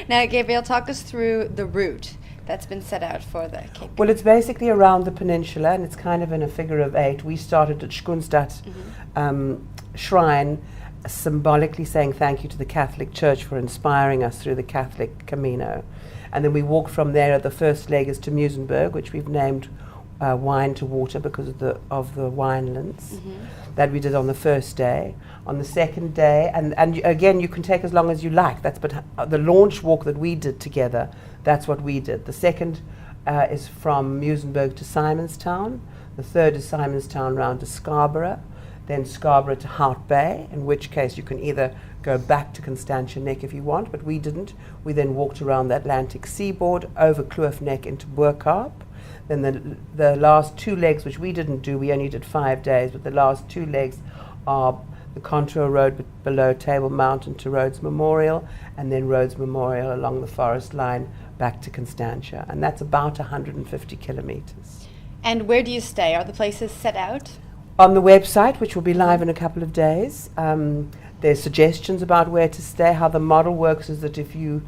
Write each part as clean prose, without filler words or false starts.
Now, Gabriel, talk us through the route that's been set out for the Cape. Well, it's basically around the peninsula, and it's kind of in a figure of 8. We started at Schoenstatt Shrine, symbolically saying thank you to the Catholic Church for inspiring us through the Catholic Camino. And then we walk from there. The first leg is to Muizenberg, which we've named Wine to Water because of the winelands that we did on the first day. On the second day, and again, you can take as long as you like. But the launch walk that we did together, that's what we did. The second is from Muizenberg to Simonstown. The third is Simonstown round to Scarborough, then Scarborough to Hout Bay, in which case you can either go back to Constantia Neck if you want, but we didn't. We then walked around the Atlantic seaboard, over Kloof Neck into Boerkaap. Then the last 2 legs, which we didn't do, we only did 5 days, but the last 2 legs are the Contour Road below Table Mountain to Rhodes Memorial, and then Rhodes Memorial along the forest line back to Constantia. And that's about 150 kilometers. And where do you stay? Are the places set out? On the website, which will be live in a couple of days, there's suggestions about where to stay. How the model works is that if you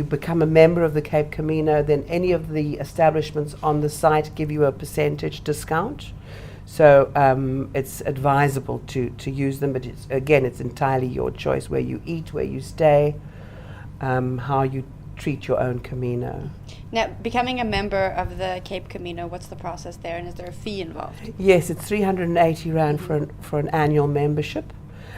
become a member of the Cape Camino, then any of the establishments on the site give you a percentage discount. So it's advisable to use them, but it's entirely your choice where you eat, where you stay, how you treat your own Camino. Now, becoming a member of the Cape Camino, what's the process there, and is there a fee involved? Yes, it's 380 Rand for an annual membership,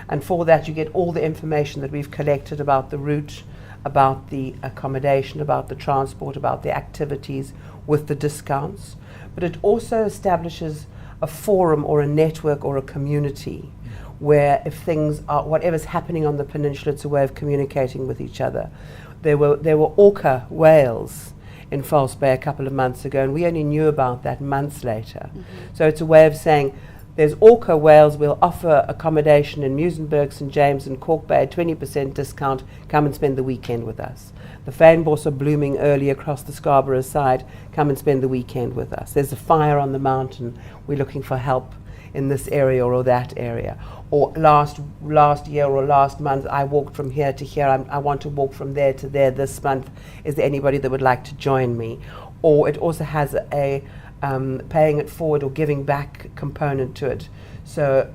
and for that you get all the information that we've collected about the route, about the accommodation, about the transport, about the activities with the discounts. But it also establishes a forum or a network or a community where if things are, whatever's happening on the peninsula, it's a way of communicating with each other. There were orca whales in False Bay a couple of months ago, and we only knew about that months later. So it's a way of saying, there's orca whales, we'll offer accommodation in Muizenberg, St. James and Cork Bay, 20% discount, come and spend the weekend with us. The fynbos are blooming early across the Scarborough side, come and spend the weekend with us. There's a fire on the mountain, we're looking for help in this area or that area. Or last year or last month, I walked from here to here, I want to walk from there to there this month. Is there anybody that would like to join me? Or it also has a paying it forward or giving back component to it. So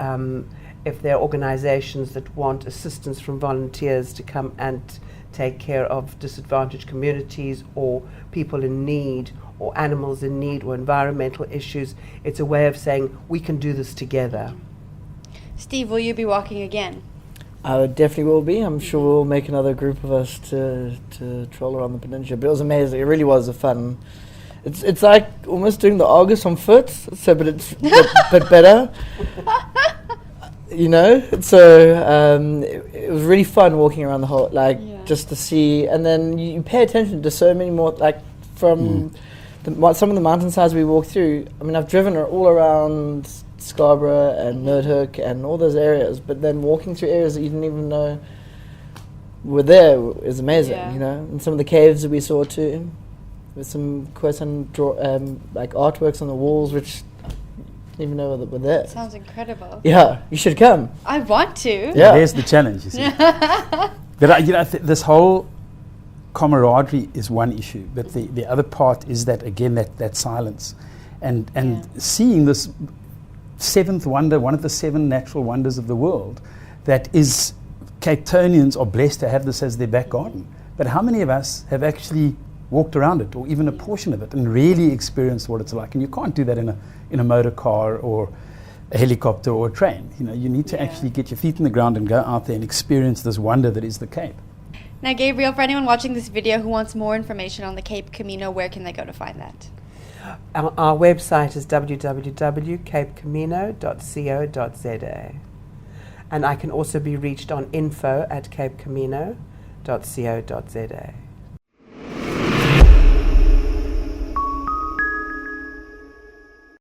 if there are organizations that want assistance from volunteers to come and take care of disadvantaged communities or people in need or animals in need or environmental issues, it's a way of saying we can do this together. Steve, will you be walking again? I definitely will be. I'm sure we'll make another group of us to troll around the peninsula. But it was amazing. It really was a fun. It's like almost doing the Argus on foot, so but it's but better. You know, so it was really fun walking around the whole, just to see, and then you pay attention to so many more, like from some of the mountainsides we walked through. I mean, I've driven all around Scarborough and Noordhoek and all those areas, but then walking through areas that you didn't even know were there is amazing, you know, and some of the caves that we saw too, with some quite some like artworks on the walls, which didn't even know that were there. Sounds incredible. Yeah, you should come. I want to. Yeah, there's the challenge, you see. But you know, this whole camaraderie is one issue, but the other part is that again that silence, and seeing this seventh wonder, one of the 7 natural wonders of the world, that is, Cape Townians are blessed to have this as their back garden. But how many of us have actually walked around it, or even a portion of it, and really experienced what it's like? And you can't do that in a motor car or a helicopter or a train. You know, you need to actually get your feet in the ground and go out there and experience this wonder that is the Cape. Now, Gabriel, for anyone watching this video who wants more information on the Cape Camino, where can they go to find that? Our website is www.capecamino.co.za, and I can also be reached on info@capecamino.co.za.